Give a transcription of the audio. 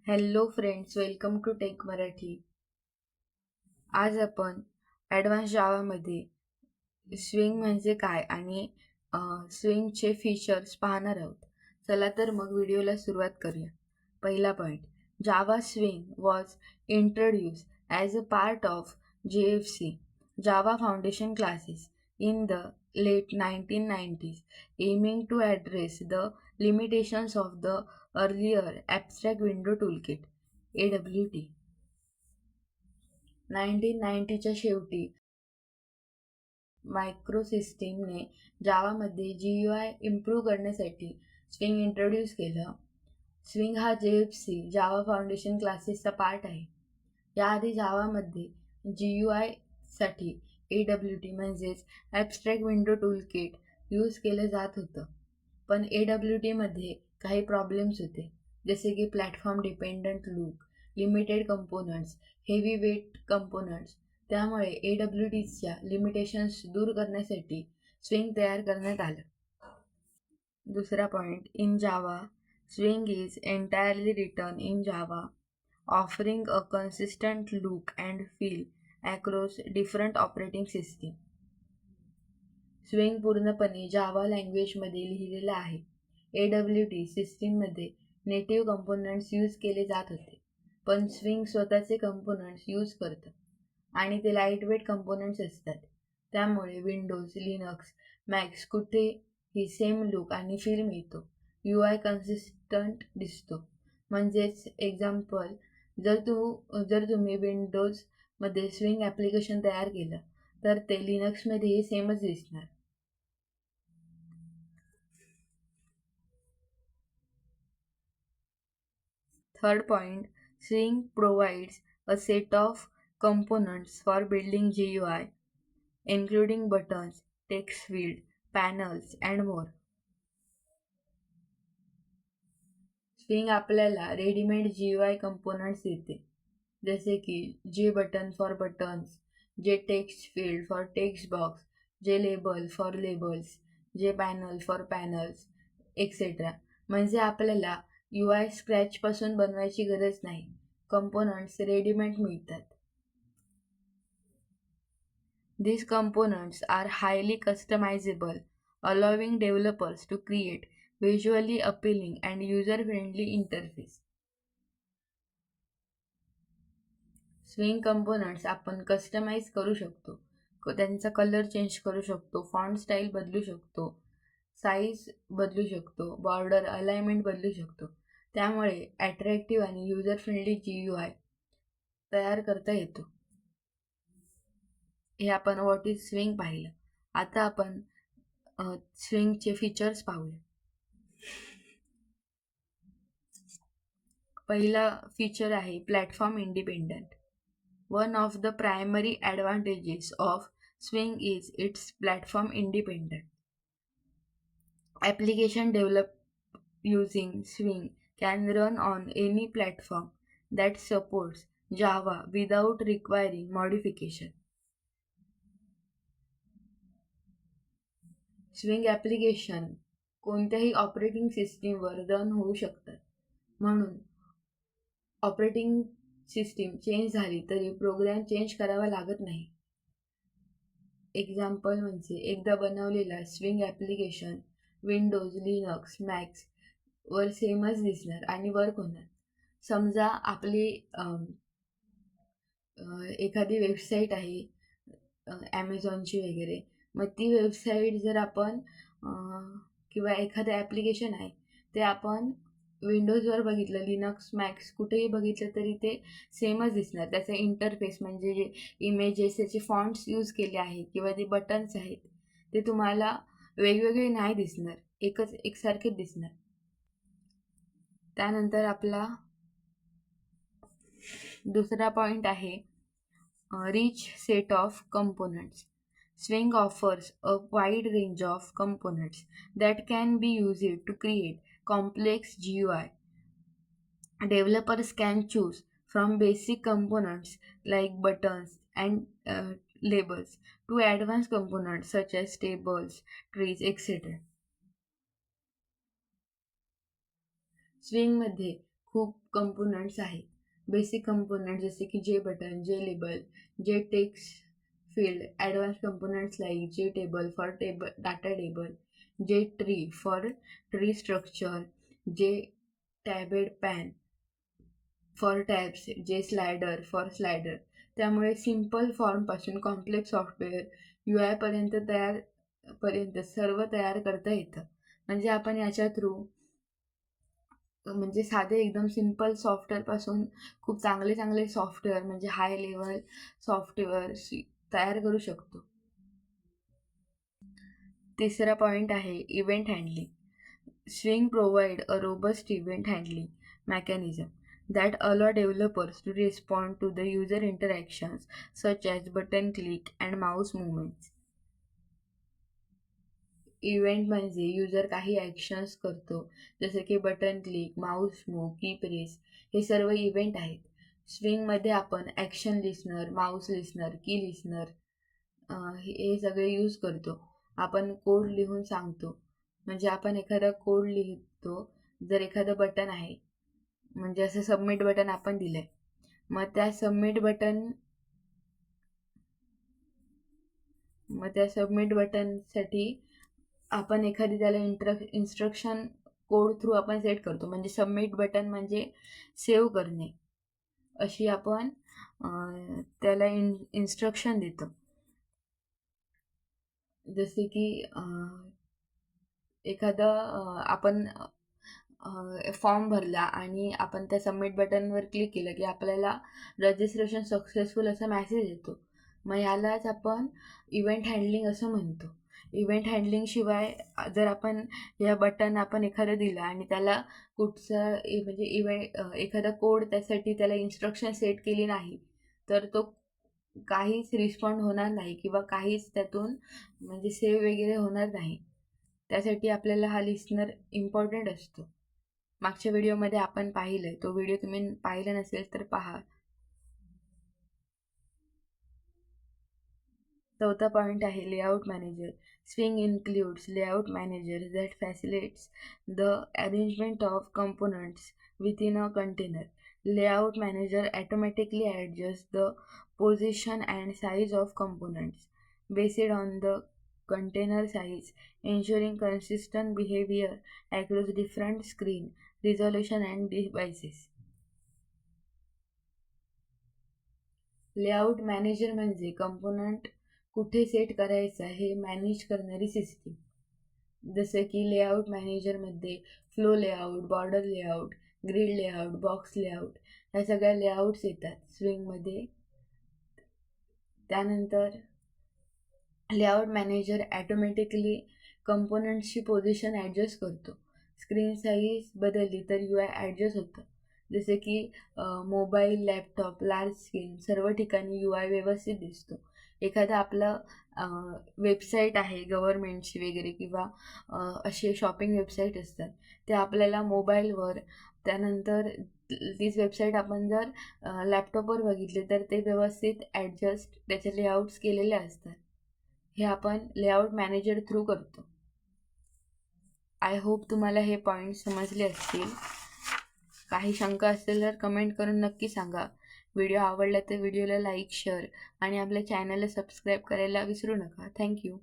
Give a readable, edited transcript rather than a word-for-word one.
Hello friends, welcome to tech Marathi. आज आपण advance जावामध्ये swing म्हणजे काय आणि स्विंगचे फीचर्स पाहणार आहोत. चला तर मग व्हिडिओला सुरुवात करूया. पहिला point, Java swing was introduce as a part of JFC Java foundation classes in the late 1990s, aiming to address the limitations of the earlier Abstract Window Toolkit AWT. 1990च्या शेवटी मायक्रोसिस्टीमने जावामध्ये GUI इम्प्रूव्ह करण्यासाठी swing introduce केलं. Swing हा JFC जावा foundation क्लासेसचा part आहे. याआधी जावामध्ये GUI साठी AWT म्हणजेच abstract window toolkit use केलं जात होतं. पण AWTमध्ये काही प्रॉब्लेम्स होते, जसे की platform dependent look, limited components, heavy weight components. त्यामुळे AWTच्या लिमिटेशन्स दूर करण्यासाठी स्विंग तयार करण्यात आलं. दुसरा point, in Java swing is entirely written in Java, offering a consistent look and feel across different operating system. Swing पूर्णपणे जावा लँग्वेजमध्ये लिहिलेला आहे. AWT सिस्टीममध्ये नेटिव्ह कंपोनंट्स यूज केले जात होते, पण स्विंग स्वतःचे कंपोनंट्स यूज करतं आणि ते लाईटवेट कंपोनंट्स असतात. त्यामुळे विंडोज, लिनक्स, मॅक्स कुठेही सेम लुक आणि फील मिळतो. UI कन्सिस्टंट दिसतो. म्हणजेच एक्झाम्पल, जर तुम्ही विंडोजमध्ये स्विंग ॲप्लिकेशन तयार केलं तर ते लिनक्समध्येही सेमच दिसणार. Third point, swing provides a set of components for building GUI, including buttons, text field, panels, and more. Swing आपल्याला रेडीमेड GUI कंपोनंट्स देते, जसे की जे बटन फॉर बटन्स, जे text field for text box, जे लेबल फॉर लेबल्स, जे panel for panels, etcetera. म्हणजे आपल्याला UI स्क्रॅचपासून बनवायची गरज नाही. कंपोनंट्स रेडीमेड मिळतात. These components are highly customizable, allowing developers to create visually appealing and user-friendly interface. Swing components आपण customise करू शकतो. त्यांचा कलर चेंज करू शकतो, फॉन्ट स्टाईल बदलू शकतो, साईज बदलू शकतो, बॉर्डर अलाइनमेंट बदलू शकतो. त्यामुळे अट्रॅक्टिव्ह आणि युजर फ्रेंडली GUI तयार करता येतो. हे आपण व्हॉट इज स्विंग पाहिलं. आता आपण स्विंगचे फीचर्स पाहूया. पहिला फीचर आहे platform independent. One of the primary advantages of swing is it's platform independent. Application develop using Swing can run on any platform that supports Java without requiring modification. Swing application कोणत्याही operating सिस्टीमवर run होऊ शकतात. म्हणून operating system change झाली तरी programme change करावा लागत नाही. एक्झाम्पल म्हणजे एकदा बनवलेला swing application Windows, Linux, max वर सेमच दिसणार आणि वर्क होणार. समजा आपली एखादी वेबसाईट आहे ॲमेझॉनची वगैरे, मग ती वेबसाईट जर आपण किंवा एखादं ॲप्लिकेशन आहे ते आपण विंडोजवर बघितलं, लिनक्स, मॅक्स कुठेही बघितलं तरी ते सेमच दिसणार. त्याचा इंटरफेस म्हणजे जे इमेजेस, त्याचे फॉन्ट्स यूज केले आहे किंवा जे बटन्स आहेत ते तुम्हाला वेगवेगळे नाही दिसणार, एकसारखेच दिसणार. त्यानंतर आपला दुसरा पॉईंट आहे rich set of components. Swing offers a wide range of components that can be used to create complex GUI. Developers can choose from basic components like buttons and labels to advanced components such as tables, trees, etc. स्विंगमध्ये खूप components आहेत. Basic component जसे की जे button, जे label, जे text field, advance components like जे table for data table, जे tree for tree structure, जे टॅबेड पॅन फॉर टॅब्स, जे स्लायडर फॉर स्लायडर. त्यामुळे सिम्पल फॉर्मपासून कॉम्प्लेक्स सॉफ्टवेअर पर्यंत सर्व तयार करता येतं. म्हणजे आपण याच्या थ्रू म्हणजे साधे एकदम सिम्पल सॉफ्टवेअरपासून खूप चांगले चांगले सॉफ्टवेअर म्हणजे हाय लेवल सॉफ्टवेअर तयार करू शकतो. तिसरा पॉईंट आहे event handling. Swing provide a robust event handling mechanism that allow developers to respond to the user interactions such as button click and mouse movements. Event म्हणजे user काही actions करतो जसे की बटन क्लिक, माऊस मूव, की press, हे सर्व event आहेत. स्विंगमध्ये आपण ॲक्शन लिस्नर, माऊस लिस्नर, की लिस्नर हे सगळे यूज करतो. आपण कोड लिहून सांगतो. म्हणजे आपण एखादा कोड लिहितो. जर एखादं बटन आहे म्हणजे असं सबमिट बटन आपण दिलंय, मग त्या सबमिट बटनसाठी आपण एखादी त्याला इन्स्ट्रक्शन कोड थ्रू आपण सेट करतो. म्हणजे सबमिट बटन म्हणजे सेव्ह करणे अशी आपण त्याला इन्स्ट्रक्शन देतो. जसे की एखादं आपण फॉर्म भरला आणि आपण त्या सबमिट बटनवर क्लिक केलं की आपल्याला रजिस्ट्रेशन सक्सेसफुल असा मेसेज येतो. मग यालाच आपण इव्हेंट हँडलिंग असं म्हणतो. इव्हेंट हँडलिंगशिवाय जर आपण आपण एखादं दिलं आणि त्याला कुठचं म्हणजे एखादा कोड त्यासाठी त्याला इन्स्ट्रक्शन सेट केली नाही तर तो काहीच रिस्पॉन्ड होणार नाही किंवा काहीच त्यातून म्हणजे सेव्ह वगैरे होणार नाही. त्यासाठी आपल्याला हा लिस्नर इम्पॉर्टंट असतो. मागच्या व्हिडिओमध्ये आपण पाहिलं, तो व्हिडिओ तुम्ही पाहिला नसेल तर पहा. चौथा पॉईंट आहे layout manager. Swing includes layout manager that facilitates the arrangement of components within a container. Layout manager automatically adjusts the position and size of components based on the container size, ensuring consistent behavior across different screen resolution and devices. Layout manager म्हणजे component कुठे set करायचा हे manage करणारी system. जसं की layout मॅनेजरमध्ये flow layout, border layout, grid layout, box layout ह्या सगळ्या लेआउट्स येतात स्विंगमध्ये. त्यानंतर लेआउट मॅनेजर ॲटोमॅटिकली कंपोनंट्सची पोझिशन ॲडजस्ट करतो. स्क्रीन साईज बदलली तर UI ॲडजस्ट होतं. जसे की मोबाईल, लॅपटॉप, लार्ज स्क्रीन सर्व ठिकाणी UI व्यवस्थित दिसतो. एखादा आपलं वेबसाईट आहे गव्हर्मेंटची वगैरे किंवा असे शॉपिंग वेबसाईट असतात ते आपल्याला मोबाईलवर, त्यानंतर तीच वेबसाईट आपण जर लॅपटॉपवर बघितली तर ते व्यवस्थित ॲडजस्ट त्याचे लेआउट्स केलेले असतात. हे आपण लेआउट मॅनेजर थ्रू करतो. आय होप तुम्हाला हे पॉईंट समजले असतील. काही शंका असतील तर कमेंट करून नक्की सांगा. व्हिडिओ आवडला तर व्हिडिओला लाईक, शेअर आणि आपल्या चॅनलला सबस्क्राईब करायला विसरू नका. थँक्यू.